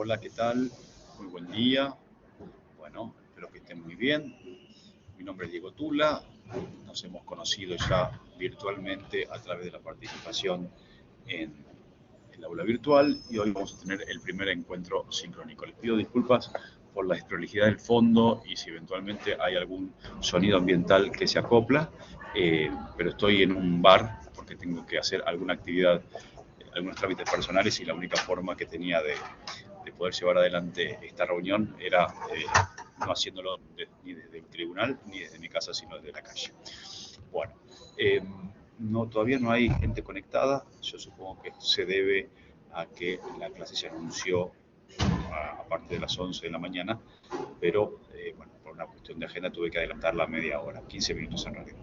Hola, ¿qué tal? Muy buen día. Bueno, espero que estén muy bien. Mi nombre es Diego Tula. Nos hemos conocido ya virtualmente a través de la participación en el aula virtual y hoy vamos a tener el primer encuentro sincrónico. Les pido disculpas por la desprolijidad del fondo y si eventualmente hay algún sonido ambiental que se acopla, pero estoy en un bar porque tengo que hacer alguna actividad, algunos trámites personales y la única forma que tenía de poder llevar adelante esta reunión era no haciéndolo ni desde el tribunal ni desde mi casa, sino desde la calle. Bueno, todavía no hay gente conectada. Yo supongo que se debe a que la clase se anunció a partir de las 11 de la mañana, pero bueno, por una cuestión de agenda tuve que adelantarla media hora, 15 minutos en realidad.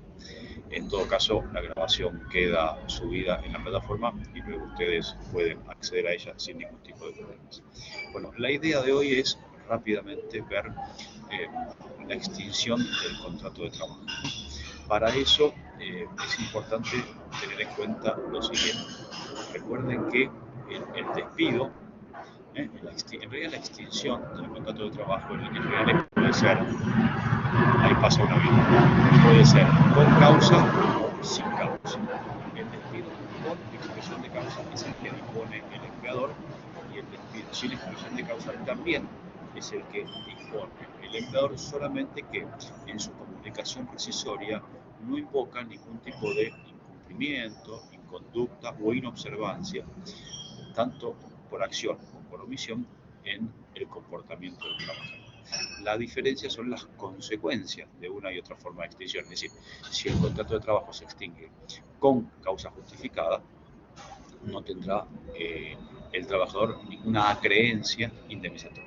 En todo caso, la grabación queda subida en la plataforma y luego ustedes pueden acceder a ella sin ningún tipo de problemas. Bueno, la idea de hoy es rápidamente ver la extinción del contrato de trabajo. Para eso es importante tener en cuenta lo siguiente. Recuerden que el despido, en realidad la extinción del contrato de trabajo en líneas generales puede ser, ahí pasa un avión, puede ser con causa o sin causa. El despido con expresión de causa es el que dispone el empleador y el despido sin expresión de causa también es el que dispone el empleador, solamente que en su comunicación rescisoria no invoca ningún tipo de incumplimiento, inconducta o inobservancia, tanto por acción o por omisión en el comportamiento del trabajador. La diferencia son las consecuencias de una y otra forma de extinción. Es decir, si el contrato de trabajo se extingue con causa justificada, no tendrá el trabajador ninguna acreencia indemnizatoria.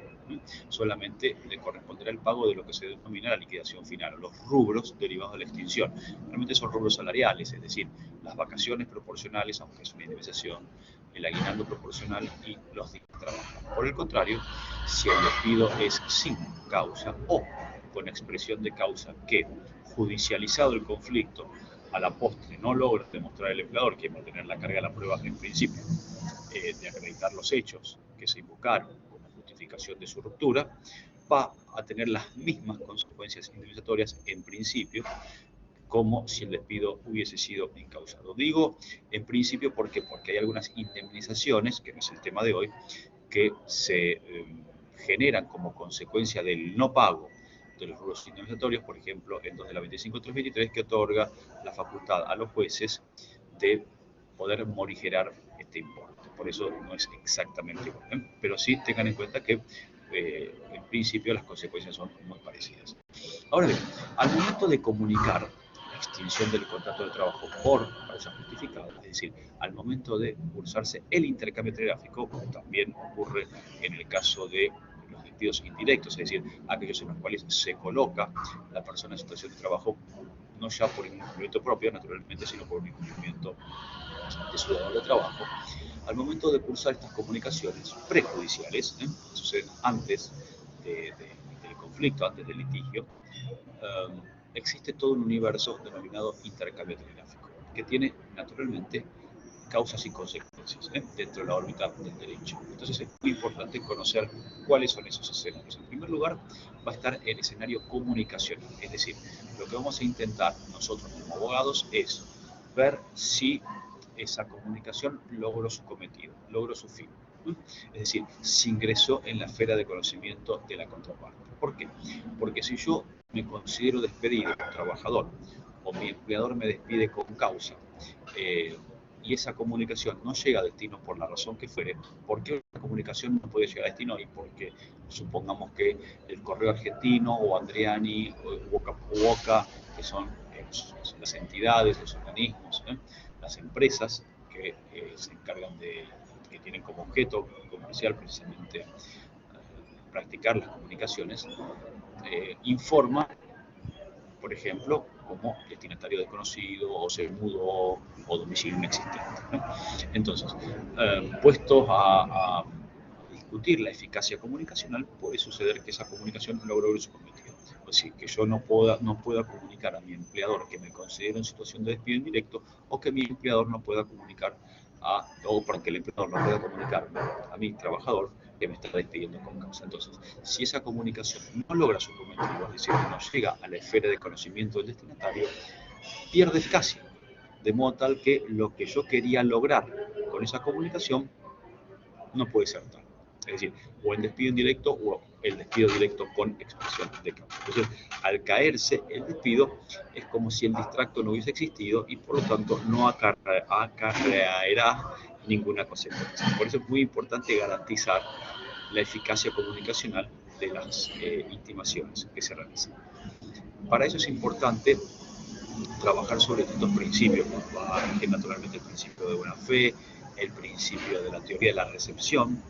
Solamente le corresponderá el pago de lo que se denomina la liquidación final, o los rubros derivados de la extinción. Realmente son rubros salariales, es decir, las vacaciones proporcionales, aunque es una indemnización, el aguinaldo proporcional y los días de trabajo. Por el contrario, si el despido es sin causa o con expresión de causa que, judicializado el conflicto, a la postre no logra demostrar el empleador que va a tener la carga de la prueba en principio de acreditar los hechos que se invocaron como justificación de su ruptura, va a tener las mismas consecuencias indemnizatorias en principio como si el despido hubiese sido incausado. Digo en principio porque hay algunas indemnizaciones, que no es el tema de hoy, que se generan como consecuencia del no pago de los rubros indemnizatorios, por ejemplo, el 2 de la 25.323, que otorga la facultad a los jueces de poder morigerar este importe. Por eso no es exactamente igual, pero sí tengan en cuenta que en principio las consecuencias son muy parecidas. Ahora bien, al momento de comunicar la extinción del contrato de trabajo por causa justificada, es decir, al momento de cursarse el intercambio telegráfico, como también ocurre en el caso de los despidos indirectos, es decir, aquellos en los cuales se coloca la persona en situación de trabajo no ya por incumplimiento propio, naturalmente, sino por un incumplimiento de su deber de trabajo. Al momento de cursar estas comunicaciones prejudiciales, que suceden antes del conflicto, antes del litigio, existe todo un universo denominado intercambio telegráfico, que tiene naturalmente causas y consecuencias dentro de la órbita del derecho. Entonces es muy importante conocer cuáles son esos escenarios. En primer lugar, va a estar el escenario comunicacional, es decir, lo que vamos a intentar nosotros como abogados es ver si esa comunicación logró su cometido, logró su fin. Es decir, si ingresó en la esfera de conocimiento de la contraparte. ¿Por qué? Porque si yo me considero despedido, trabajador, o mi empleador me despide con causa, y esa comunicación no llega a destino por la razón que fuere, ¿por qué una comunicación no puede llegar a destino? Y porque supongamos que el Correo Argentino o Andriani o Boca, que son las entidades, los organismos, las empresas que se encargan que tienen como objeto comercial precisamente practicar las comunicaciones, informa, por ejemplo, como destinatario desconocido, o se mudó, o domicilio inexistente. Entonces, puestos a discutir la eficacia comunicacional, puede suceder que esa comunicación no logre su cometido. Es decir, que yo no pueda comunicar a mi empleador que me considero en situación de despido indirecto, o que mi empleador no pueda comunicar o para que el empleador no pueda comunicar a mi trabajador que me está despidiendo con causa. Entonces, si esa comunicación no logra su cometido, es decir, no llega a la esfera de conocimiento del destinatario, pierde eficacia. De modo tal que lo que yo quería lograr con esa comunicación no puede ser tal. Es decir, o el despido indirecto o el despido directo con expresión de causa. Entonces, al caerse el despido, es como si el distracto no hubiese existido y por lo tanto no acarreará ninguna consecuencia. Por eso es muy importante garantizar la eficacia comunicacional de las intimaciones que se realizan. Para eso es importante trabajar sobre estos principios. Va a regir naturalmente el principio de buena fe, el principio de la teoría de la recepción.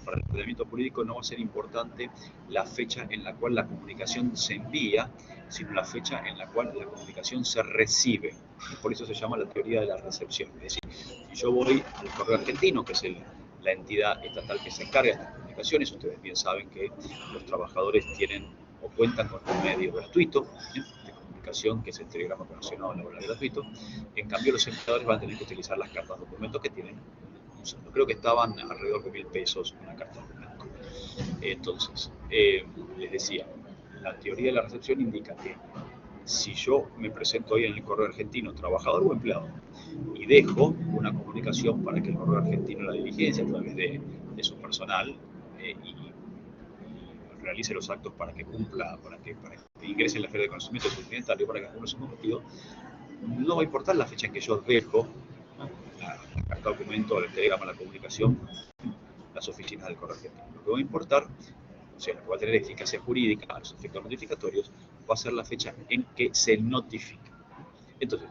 Para el ordenamiento jurídico no va a ser importante la fecha en la cual la comunicación se envía, sino la fecha en la cual la comunicación se recibe. Por eso se llama la teoría de la recepción. Es decir, si yo voy al Correo Argentino, que es la entidad estatal que se encarga de estas comunicaciones, ustedes bien saben que los trabajadores tienen o cuentan con un medio gratuito de comunicación, que es el telegrama conexionado laboral gratuito. En cambio, los empleadores van a tener que utilizar las cartas documentos que tienen. Creo que estaban alrededor de 1.000 pesos una carta documento. Entonces, les decía, la teoría de la recepción indica que si yo me presento hoy en el Correo Argentino, trabajador o empleado, y dejo una comunicación para que el Correo Argentino la diligencia a través de su personal y realice los actos para que cumpla, para que ingrese en la esfera de conocimiento de su clientario, para que cumpla su cometido, no va a importar la fecha en que yo dejo la carta documento, el telegrama, la comunicación, las oficinas del Correo Argentino. Lo que va a importar, o sea, lo que va a tener eficacia jurídica a los efectos notificatorios, va a ser la fecha en que se notifica. Entonces,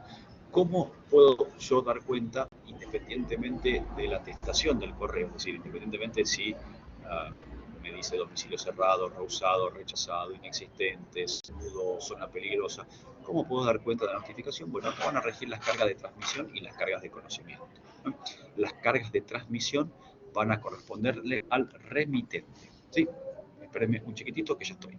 ¿cómo puedo yo dar cuenta, independientemente de la atestación del correo? Es decir, independientemente de si me dice domicilio cerrado, rehusado, rechazado, inexistente, mudo, zona peligrosa. ¿Cómo puedo dar cuenta de la notificación? Bueno, acá van a regir las cargas de transmisión y las cargas de conocimiento. Las cargas de transmisión van a corresponderle al remitente. ¿Sí? Espérenme un chiquitito que ya estoy.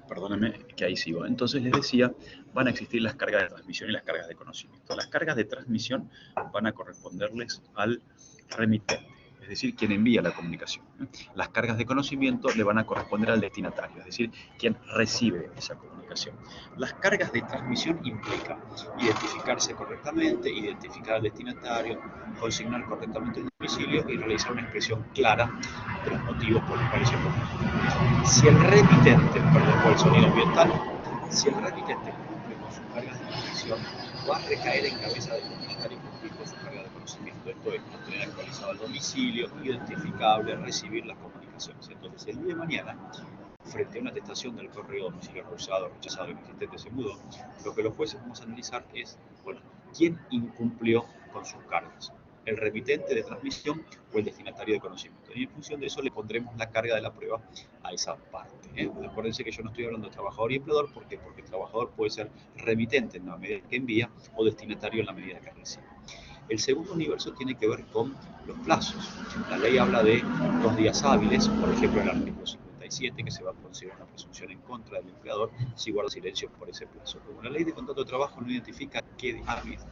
Perdónenme, que ahí sigo. Entonces les decía, van a existir las cargas de transmisión y las cargas de conocimiento. Las cargas de transmisión van a corresponderles al remitente, es decir, quien envía la comunicación. Las cargas de conocimiento le van a corresponder al destinatario, es decir, quien recibe esa comunicación. Las cargas de transmisión implican identificarse correctamente, identificar al destinatario, consignar correctamente el domicilio y realizar una expresión clara de los motivos por los cuales se comunica. Si el remitente, perdón por el sonido ambiental, si el remitente cumple con sus cargas de transmisión, va a recaer en cabeza del destinatario cumplir con su carga de conocimiento. Esto es tener actualizado el domicilio, identificable, recibir las comunicaciones. Entonces, el día de mañana, frente a una atestación del correo domicilio rehusado, rechazado, inexistente, se mudó, lo que los jueces vamos a analizar es, bueno, ¿quién incumplió con sus cargas? ¿El remitente de transmisión o el destinatario de conocimiento? Y en función de eso le pondremos la carga de la prueba a esa parte. Acuérdense que yo no estoy hablando de trabajador y empleador, ¿por qué? Porque el trabajador puede ser remitente en la medida que envía o destinatario en la medida que recibe. El segundo universo tiene que ver con los plazos. La ley habla de 2 días hábiles, por ejemplo, en el artículo 57, que se va a considerar una presunción en contra del empleador si guarda silencio por ese plazo. Como la ley de contrato de trabajo no identifica qué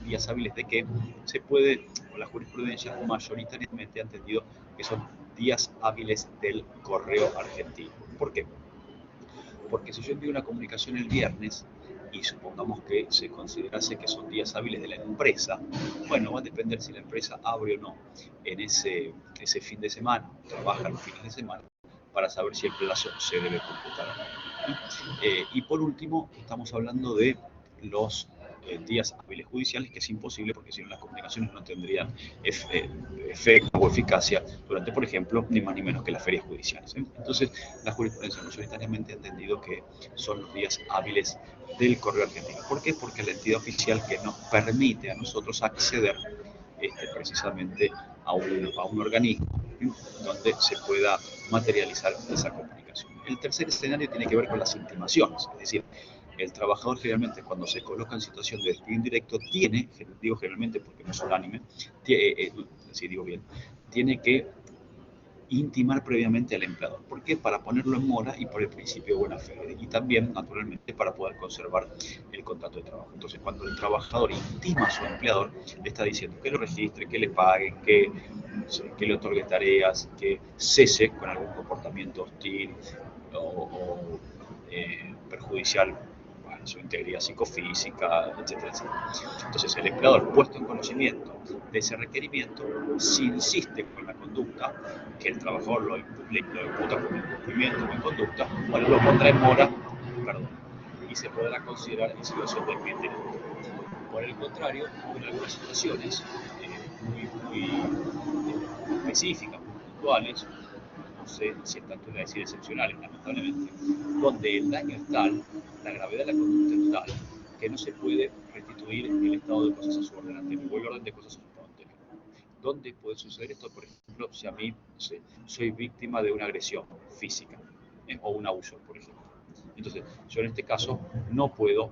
días hábiles de qué, se puede, con la jurisprudencia mayoritariamente ha entendido que son días hábiles del correo argentino. ¿Por qué? Porque si yo envío una comunicación el viernes y supongamos que se considerase que son días hábiles de la empresa, bueno, va a depender si la empresa abre o no en ese fin de semana, trabaja los fines de semana, para saber si el plazo se debe completar o no. Y por último, estamos hablando de los días hábiles judiciales, que es imposible porque si no las comunicaciones no tendrían efecto o eficacia durante, por ejemplo, ni más ni menos que las ferias judiciales. Entonces, la jurisprudencia mayoritariamente ha entendido que son los días hábiles del correo argentino. ¿Por qué? Porque es la entidad oficial que nos permite a nosotros acceder precisamente a un organismo donde se pueda materializar esa comunicación. El tercer escenario tiene que ver con las intimaciones, es decir, el trabajador generalmente cuando se coloca en situación de despido indirecto tiene, digo generalmente porque no es unánime, si digo bien, tiene que intimar previamente al empleador. ¿Por qué? Para ponerlo en mora y por el principio de buena fe. Y también, naturalmente, para poder conservar el contrato de trabajo. Entonces, cuando el trabajador intima a su empleador, le está diciendo que lo registre, que le pague, que le otorgue tareas, que cese con algún comportamiento hostil o perjudicial a su integridad psicofísica, etcétera, etcétera. Entonces, el empleador, puesto en conocimiento de ese requerimiento, si insiste con la conducta, que el trabajador lo imputa como incumplimiento o inconducta, bueno, lo pondrá en mora, perdón, y se podrá considerar en situación de despido indirecto. Por el contrario, en algunas situaciones muy específicas, muy puntuales, no sé si es tanto de decir excepcionales, lamentablemente, donde el daño es tal, la gravedad de la conducta es tal, que no se puede restituir el estado de cosas a su orden anterior, o el orden de cosas a su estado anterior. ¿Dónde puede suceder esto? Por ejemplo, si a mí soy víctima de una agresión física o un abuso, por ejemplo. Entonces, yo en este caso no puedo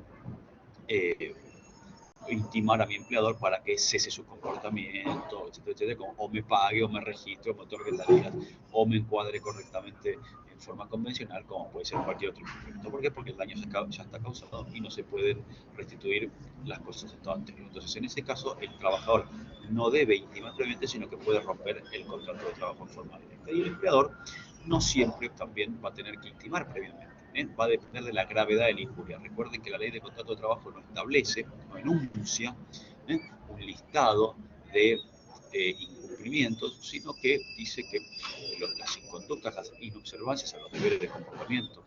intimar a mi empleador para que cese su comportamiento, etcétera, etcétera, o me pague, o me registre, o me otorgue tareas, o me encuadre correctamente en forma convencional, como puede ser cualquier otro incumplimiento. ¿Por qué? Porque el daño ya está causado y no se pueden restituir las cosas de estado anterior. Entonces, en ese caso, el trabajador no debe intimar previamente, sino que puede romper el contrato de trabajo en forma directa. Y el empleador no siempre también va a tener que intimar previamente. Va a depender de la gravedad de la injuria. Recuerden que la ley de contrato de trabajo no establece, no enuncia un listado de incumplimientos, sino que dice que las inconductas, las inobservancias a los deberes de comportamiento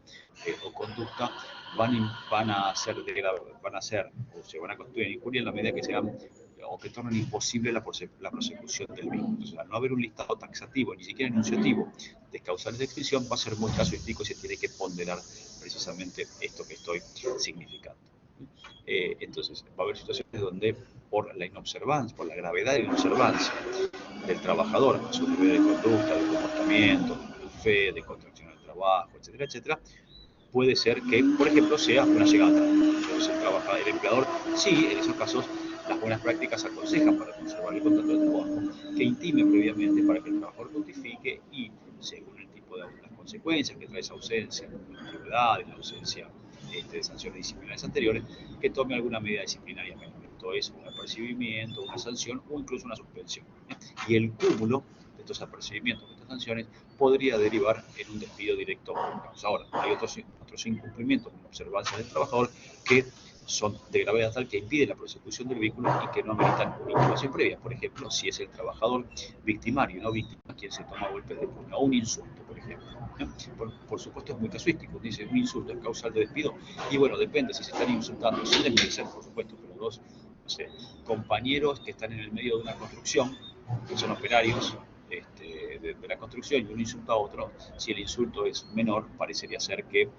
o conducta van a ser o se van a constituir en injuria en la medida que sean o que tornen imposible la prosecución del vínculo. Entonces, al no haber un listado taxativo, ni siquiera enunciativo, de causales de extinción, va a ser muy casuístico y se tiene que ponderar precisamente esto que estoy significando. Entonces, va a haber situaciones donde por la inobservancia, por la gravedad de la inobservancia del trabajador a su deber de conducta, de comportamiento, de buena fe, de contracción del trabajo, etcétera, etcétera, puede ser que, por ejemplo, sea una llegada tarde. Entonces, el empleador, sí, en esos casos, las buenas prácticas aconsejan para conservar el contrato de trabajo que intime previamente para que el trabajador notifique y, según el tipo de las consecuencias que trae esa ausencia, la antigüedad, la ausencia de sanciones disciplinarias anteriores, que tome alguna medida disciplinaria menor. Esto es un apercibimiento, una sanción o incluso una suspensión. Y el cúmulo de estos apercibimientos, de estas sanciones, podría derivar en un despido directo por causa. Ahora, hay otros incumplimientos en observancia del trabajador que son de gravedad tal que impiden la prosecución del vínculo y que no ameritan una intimación previa. Por ejemplo, si es el trabajador victimario, no víctima, quien se toma golpes de puño, o un insulto, por ejemplo. Por supuesto es muy casuístico, dice un insulto es causal de despido, y bueno, depende si se están insultando, sin desmerecer, por supuesto, pero dos, no sé, compañeros que están en el medio de una construcción, que son operarios, de la construcción, y uno insulta a otro, si el insulto es menor, parecería ser que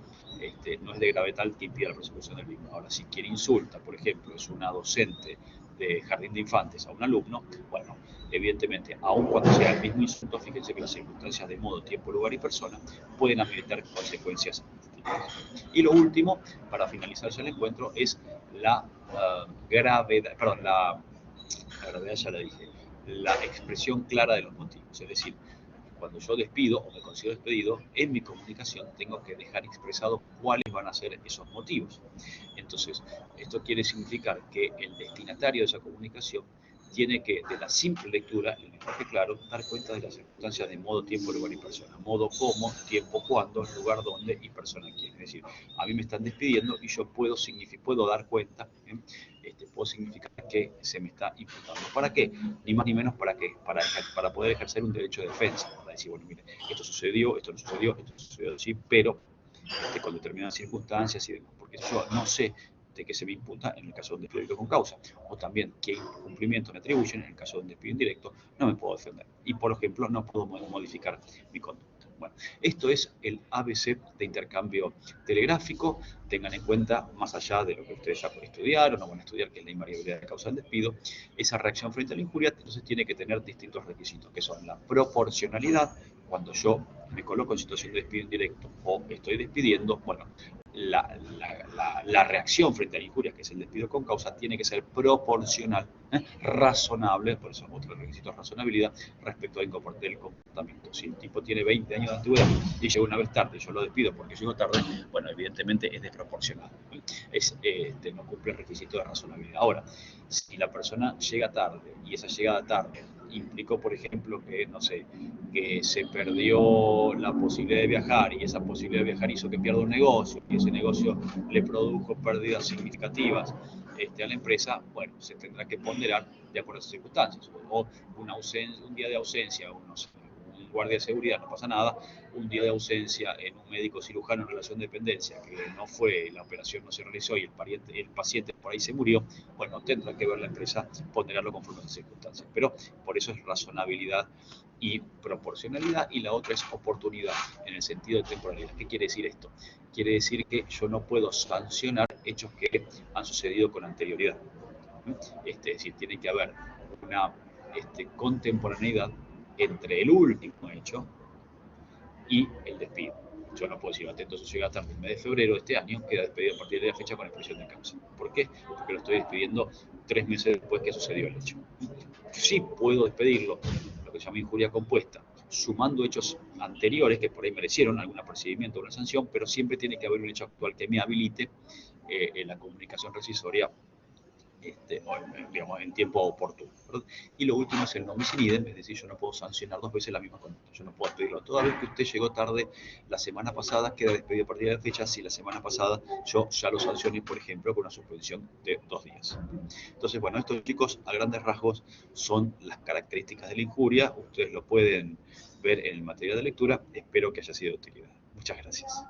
no es de gravedad tal que impida la prosecución del vínculo. Ahora, si quien insulta, por ejemplo, es una docente de jardín de infantes a un alumno, bueno, evidentemente, aun cuando sea el mismo insulto, fíjense que las circunstancias de modo, tiempo, lugar y persona pueden ameritar consecuencias distintas. Y lo último, para finalizar ya el encuentro, es la gravedad, perdón, la gravedad ya la dije, la expresión clara de los motivos. Es decir, cuando yo despido o me considero despedido, en mi comunicación tengo que dejar expresado cuáles van a ser esos motivos. Entonces, esto quiere significar que el destinatario de esa comunicación tiene que, de la simple lectura, el lenguaje claro, dar cuenta de las circunstancias de modo, tiempo, lugar y persona. Modo, cómo, tiempo, cuándo, lugar, dónde y persona, quién. Es decir, a mí me están despidiendo y yo puedo dar cuenta, puedo significar que se me está imputando. ¿Para qué? Ni más ni menos para poder ejercer un derecho de defensa. Para decir, bueno, mire, esto sucedió, esto no sucedió, esto sucedió así, pero con determinadas circunstancias y demás. Porque yo no sé de qué se me imputa en el caso de un despido con causa, o también qué incumplimiento me atribuyen en el caso de un despido indirecto, no me puedo defender. Y, por ejemplo, no puedo modificar mi conducta. Bueno, esto es el ABC de intercambio telegráfico. Tengan en cuenta, más allá de lo que ustedes ya estudiaron o van a estudiar, que es la invariabilidad de causa del despido, esa reacción frente a la injuria, entonces tiene que tener distintos requisitos, que son la proporcionalidad, cuando yo me coloco en situación de despido indirecto o estoy despidiendo, bueno, la reacción frente a injurias, que es el despido con causa, tiene que ser proporcional, razonable, por eso otro requisito es razonabilidad, respecto del comportamiento. Si el tipo tiene 20 años de antigüedad y llega una vez tarde, yo lo despido porque llegó tarde, bueno, evidentemente es desproporcionado. No cumple el requisito de razonabilidad. Ahora, si la persona llega tarde y esa llegada tarde implicó, por ejemplo, que, no sé, que se perdió la posibilidad de viajar y esa posibilidad de viajar hizo que pierda un negocio y ese negocio le produjo pérdidas significativas a la empresa, bueno, se tendrá que ponderar de acuerdo a esas circunstancias. O un día de ausencia, un guardia de seguridad, no pasa nada, un día de ausencia en un médico cirujano en relación de dependencia, que no fue, la operación no se realizó y el paciente por ahí se murió, bueno, tendrá que ver la empresa ponderarlo conforme a esas circunstancias. Pero por eso es razonabilidad y proporcionalidad, y la otra es oportunidad, en el sentido de temporalidad. ¿Qué quiere decir esto? Quiere decir que yo no puedo sancionar hechos que han sucedido con anterioridad. Es decir, tiene que haber una contemporaneidad entre el último hecho y el despido. Yo no puedo decir, atento, eso llega tarde el mes de febrero de este año, queda despedido a partir de la fecha con expresión de causa. ¿Por qué? Porque lo estoy despidiendo 3 meses después que sucedió el hecho. Sí puedo despedirlo, lo que se llama injuria compuesta, sumando hechos anteriores que por ahí merecieron algún apercibimiento o una sanción, pero siempre tiene que haber un hecho actual que me habilite en la comunicación rescissoria, digamos, en tiempo oportuno, ¿verdad? Y lo último es el non bis in idem, es decir, yo no puedo sancionar 2 veces la misma conducta. Yo no puedo pedirlo. Toda vez que usted llegó tarde la semana pasada, queda despedido a partir de la fecha, si la semana pasada yo ya lo sancioné, por ejemplo, con una suspensión de 2 días. Entonces, bueno, estos, chicos, a grandes rasgos son las características de la injuria. Ustedes lo pueden ver en el material de lectura. Espero que haya sido de utilidad. Muchas gracias.